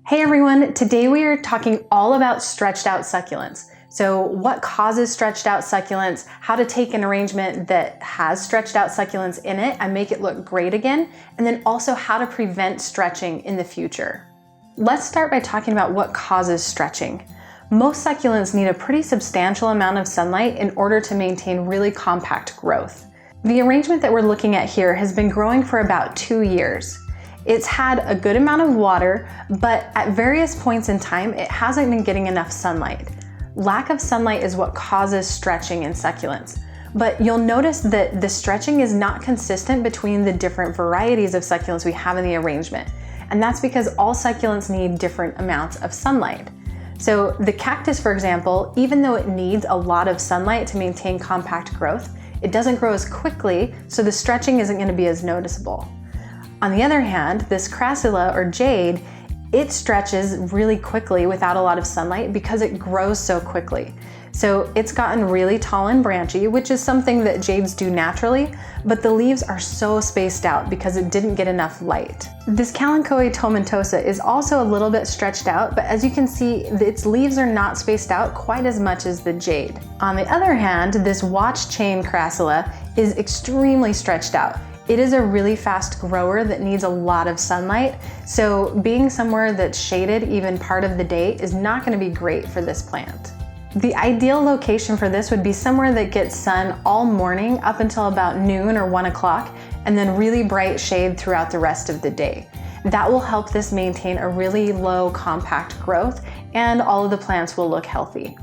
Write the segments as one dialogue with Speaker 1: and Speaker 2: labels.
Speaker 1: Hey everyone, today we are talking all about stretched out succulents. So what causes stretched out succulents, how to take an arrangement that has stretched out succulents in it and make it look great again, and then also how to prevent stretching in the future. Let's start by talking about what causes stretching. Most succulents need a pretty substantial amount of sunlight in order to maintain really compact growth. The arrangement that we're looking at here has been growing for about 2 years. It's had a good amount of water, but at various points in time, it hasn't been getting enough sunlight. Lack of sunlight is what causes stretching in succulents. But you'll notice that the stretching is not consistent between the different varieties of succulents we have in the arrangement. And that's because all succulents need different amounts of sunlight. So the cactus, for example, even though it needs a lot of sunlight to maintain compact growth, it doesn't grow as quickly, so the stretching isn't going to be as noticeable. On the other hand, this crassula or jade, it stretches really quickly without a lot of sunlight because it grows so quickly. So it's gotten really tall and branchy, which is something that jades do naturally, but the leaves are so spaced out because it didn't get enough light. This Kalanchoe tomentosa is also a little bit stretched out, but as you can see, its leaves are not spaced out quite as much as the jade. On the other hand, this watch chain crassula is extremely stretched out. It is a really fast grower that needs a lot of sunlight, so being somewhere that's shaded even part of the day is not going to be great for this plant. The ideal location for this would be somewhere that gets sun all morning up until about noon or 1 o'clock, and then really bright shade throughout the rest of the day. That will help this maintain a really low compact growth, and all of the plants will look healthy.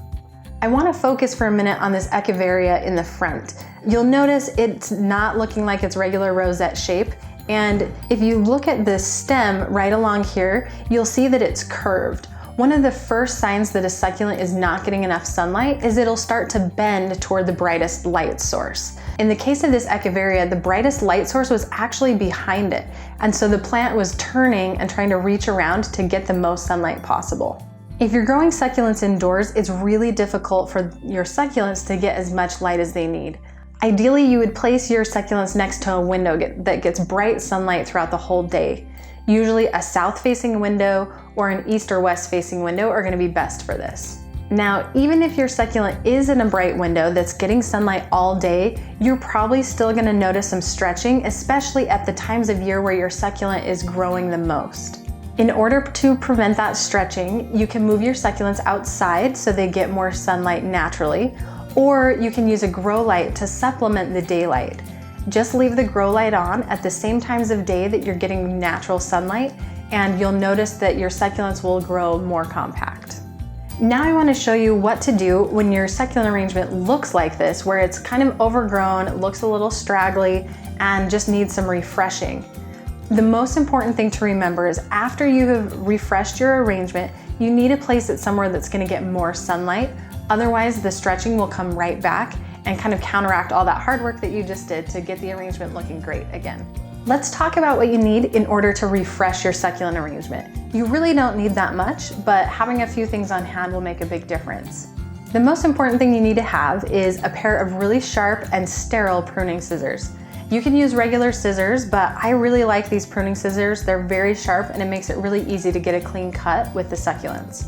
Speaker 1: I want to focus for a minute on this echeveria in the front. You'll notice it's not looking like its regular rosette shape, and if you look at the stem right along here, you'll see that it's curved. One of the first signs that a succulent is not getting enough sunlight is it'll start to bend toward the brightest light source. In the case of this echeveria, the brightest light source was actually behind it, and so the plant was turning and trying to reach around to get the most sunlight possible. If you're growing succulents indoors, it's really difficult for your succulents to get as much light as they need. Ideally, you would place your succulents next to a window that gets bright sunlight throughout the whole day. Usually a south-facing window or an east or west-facing window are going to be best for this. Now, even if your succulent is in a bright window that's getting sunlight all day, you're probably still going to notice some stretching, especially at the times of year where your succulent is growing the most. In order to prevent that stretching, you can move your succulents outside so they get more sunlight naturally, or you can use a grow light to supplement the daylight. Just leave the grow light on at the same times of day that you're getting natural sunlight, and you'll notice that your succulents will grow more compact. Now I want to show you what to do when your succulent arrangement looks like this, where it's kind of overgrown, looks a little straggly, and just needs some refreshing. The most important thing to remember is after you have refreshed your arrangement, you need to place it somewhere that's going to get more sunlight. Otherwise, the stretching will come right back and kind of counteract all that hard work that you just did to get the arrangement looking great again. Let's talk about what you need in order to refresh your succulent arrangement. You really don't need that much, but having a few things on hand will make a big difference. The most important thing you need to have is a pair of really sharp and sterile pruning scissors. You can use regular scissors, but I really like these pruning scissors. They're very sharp and it makes it really easy to get a clean cut with the succulents.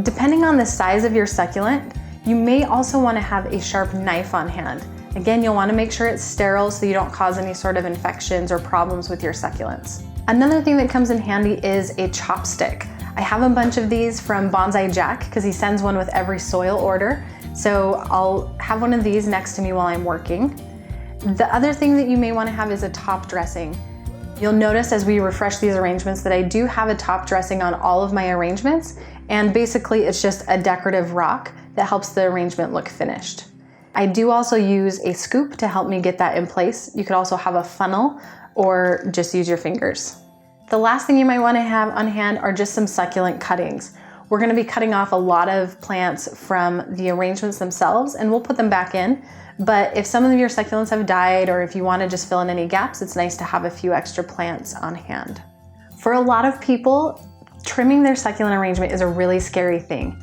Speaker 1: Depending on the size of your succulent, you may also want to have a sharp knife on hand. Again, you'll want to make sure it's sterile so you don't cause any sort of infections or problems with your succulents. Another thing that comes in handy is a chopstick. I have a bunch of these from Bonsai Jack because he sends one with every soil order. So I'll have one of these next to me while I'm working. The other thing that you may want to have is a top dressing. You'll notice as we refresh these arrangements that I do have a top dressing on all of my arrangements, and basically it's just a decorative rock that helps the arrangement look finished. I do also use a scoop to help me get that in place. You could also have a funnel or just use your fingers. The last thing you might want to have on hand are just some succulent cuttings. We're going to be cutting off a lot of plants from the arrangements themselves and we'll put them back in. But if some of your succulents have died or if you want to just fill in any gaps, it's nice to have a few extra plants on hand. For a lot of people, trimming their succulent arrangement is a really scary thing.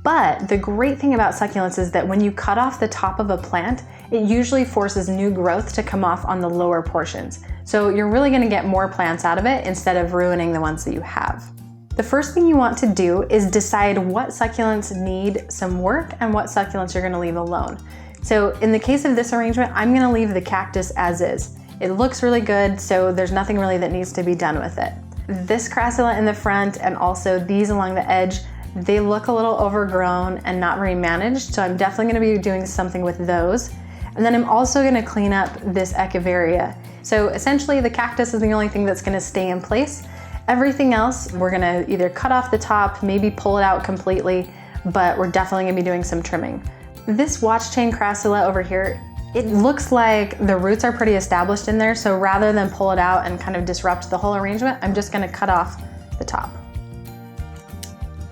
Speaker 1: But the great thing about succulents is that when you cut off the top of a plant, it usually forces new growth to come off on the lower portions. So you're really going to get more plants out of it instead of ruining the ones that you have. The first thing you want to do is decide what succulents need some work and what succulents you're gonna leave alone. So in the case of this arrangement, I'm gonna leave the cactus as is. It looks really good, so there's nothing really that needs to be done with it. This crassula in the front and also these along the edge, they look a little overgrown and not very managed, so I'm definitely gonna be doing something with those. And then I'm also gonna clean up this echeveria. So essentially the cactus is the only thing that's gonna stay in place. Everything else, we're gonna either cut off the top, maybe pull it out completely, but we're definitely gonna be doing some trimming. This watch chain crassula over here, it looks like the roots are pretty established in there, so rather than pull it out and kind of disrupt the whole arrangement, I'm just gonna cut off the top.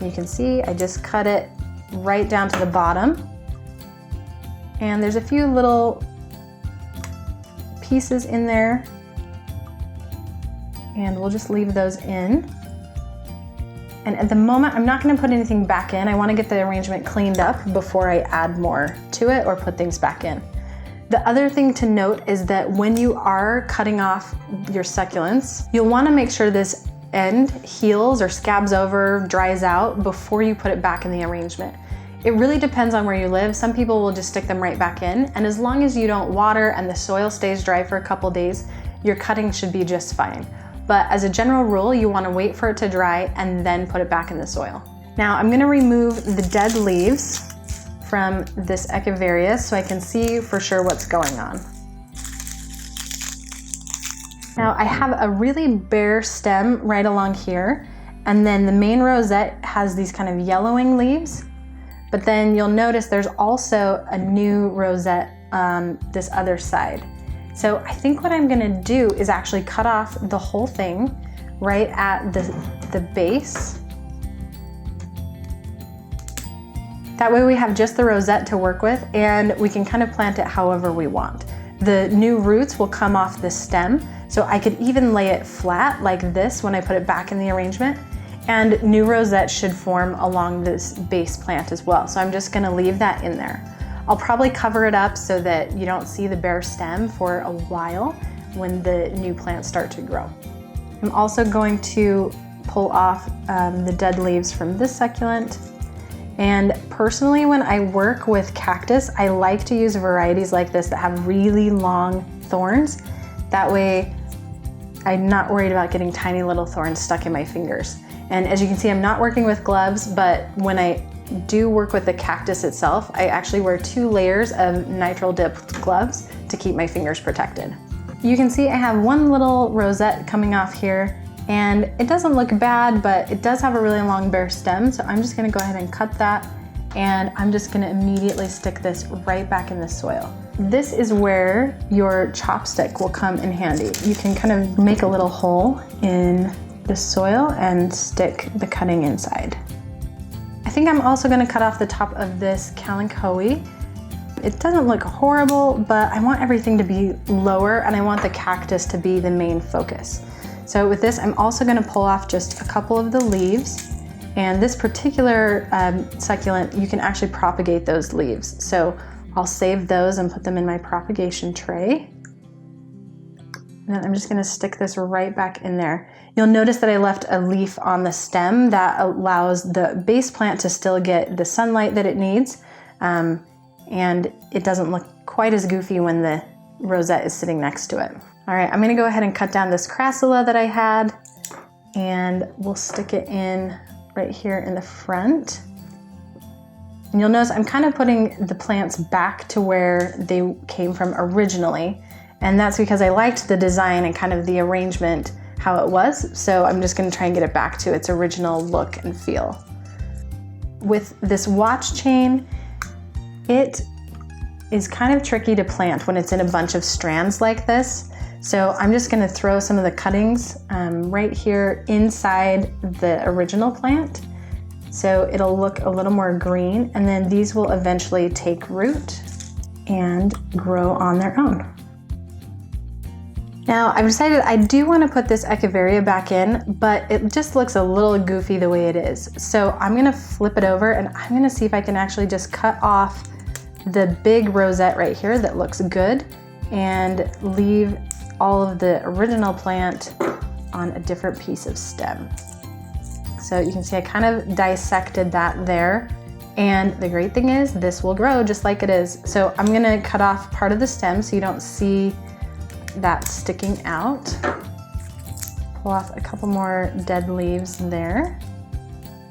Speaker 1: You can see I just cut it right down to the bottom. And there's a few little pieces in there, and we'll just leave those in. And at the moment, I'm not gonna put anything back in. I wanna get the arrangement cleaned up before I add more to it or put things back in. The other thing to note is that when you are cutting off your succulents, you'll wanna make sure this end heals or scabs over, dries out before you put it back in the arrangement. It really depends on where you live. Some people will just stick them right back in, and as long as you don't water and the soil stays dry for a couple days, your cutting should be just fine. But as a general rule, you wanna wait for it to dry and then put it back in the soil. Now I'm gonna remove the dead leaves from this echeveria so I can see for sure what's going on. Now I have a really bare stem right along here, and then the main rosette has these kind of yellowing leaves, but then you'll notice there's also a new rosette on this other side. So I think what I'm gonna do is actually cut off the whole thing right at the base. That way we have just the rosette to work with, and we can kind of plant it however we want. The new roots will come off the stem, so I could even lay it flat like this when I put it back in the arrangement, and new rosettes should form along this base plant as well. So I'm just gonna leave that in there. I'll probably cover it up so that you don't see the bare stem for a while when the new plants start to grow. I'm also going to pull off the dead leaves from this succulent. And personally, when I work with cactus, I like to use varieties like this that have really long thorns. That way, I'm not worried about getting tiny little thorns stuck in my fingers. And as you can see, I'm not working with gloves, but when I do work with the cactus itself, I actually wear 2 layers of nitrile dipped gloves to keep my fingers protected. You can see I have one little rosette coming off here, and it doesn't look bad, but it does have a really long bare stem, so I'm just gonna go ahead and cut that, and I'm just gonna immediately stick this right back in the soil. This is where your chopstick will come in handy. You can kind of make a little hole in the soil and stick the cutting inside. I think I'm also gonna cut off the top of this kalanchoe. It doesn't look horrible, but I want everything to be lower, and I want the cactus to be the main focus. So with this, I'm also gonna pull off just a couple of the leaves, and this particular succulent, you can actually propagate those leaves. So I'll save those and put them in my propagation tray. And then I'm just gonna stick this right back in there. You'll notice that I left a leaf on the stem that allows the base plant to still get the sunlight that it needs. And it doesn't look quite as goofy when the rosette is sitting next to it. All right, I'm gonna go ahead and cut down this crassula that I had, and we'll stick it in right here in the front. And you'll notice I'm kind of putting the plants back to where they came from originally. And that's because I liked the design and kind of the arrangement, how it was. So I'm just gonna try and get it back to its original look and feel. With this watch chain, it is kind of tricky to plant when it's in a bunch of strands like this. So I'm just gonna throw some of the cuttings right here inside the original plant. So it'll look a little more green, and then these will eventually take root and grow on their own. Now I've decided I do want to put this echeveria back in, but it just looks a little goofy the way it is. So I'm gonna flip it over, and I'm gonna see if I can actually just cut off the big rosette right here that looks good and leave all of the original plant on a different piece of stem. So you can see I kind of dissected that there. And the great thing is this will grow just like it is. So I'm gonna cut off part of the stem so you don't see that sticking out. Pull off a couple more dead leaves there.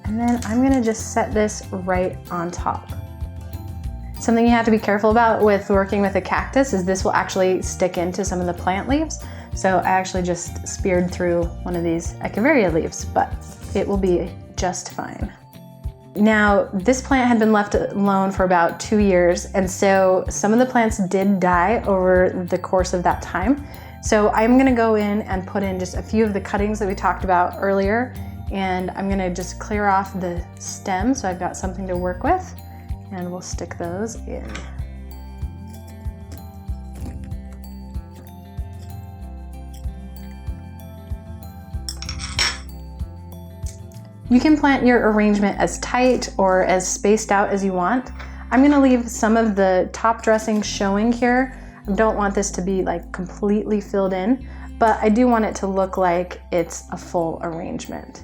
Speaker 1: And then I'm gonna just set this right on top. Something you have to be careful about with working with a cactus is this will actually stick into some of the plant leaves. So I actually just speared through one of these echeveria leaves, but it will be just fine. Now, this plant had been left alone for about 2 years, and so some of the plants did die over the course of that time. So I'm gonna go in and put in just a few of the cuttings that we talked about earlier, and I'm gonna just clear off the stem so I've got something to work with, and we'll stick those in. You can plant your arrangement as tight or as spaced out as you want. I'm gonna leave some of the top dressing showing here. I don't want this to be like completely filled in, but I do want it to look like it's a full arrangement.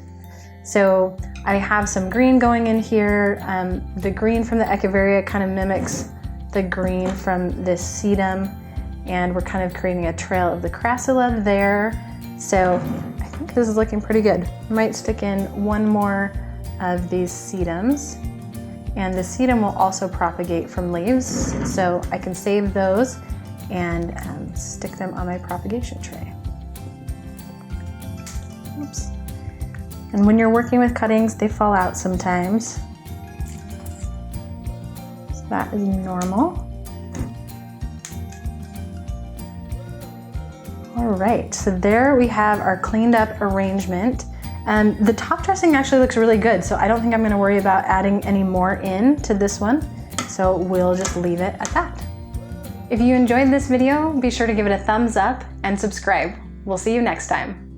Speaker 1: So I have some green going in here. The green from the echeveria kind of mimics the green from this sedum, and we're kind of creating a trail of the crassula there. So I think this is looking pretty good. I might stick in one more of these sedums, and the sedum will also propagate from leaves, so I can save those and stick them on my propagation tray. Oops. And when you're working with cuttings, they fall out sometimes. So that is normal. All right, so there we have our cleaned up arrangement. The top dressing actually looks really good, so I don't think I'm gonna worry about adding any more in to this one. So we'll just leave it at that. If you enjoyed this video, be sure to give it a thumbs up and subscribe. We'll see you next time.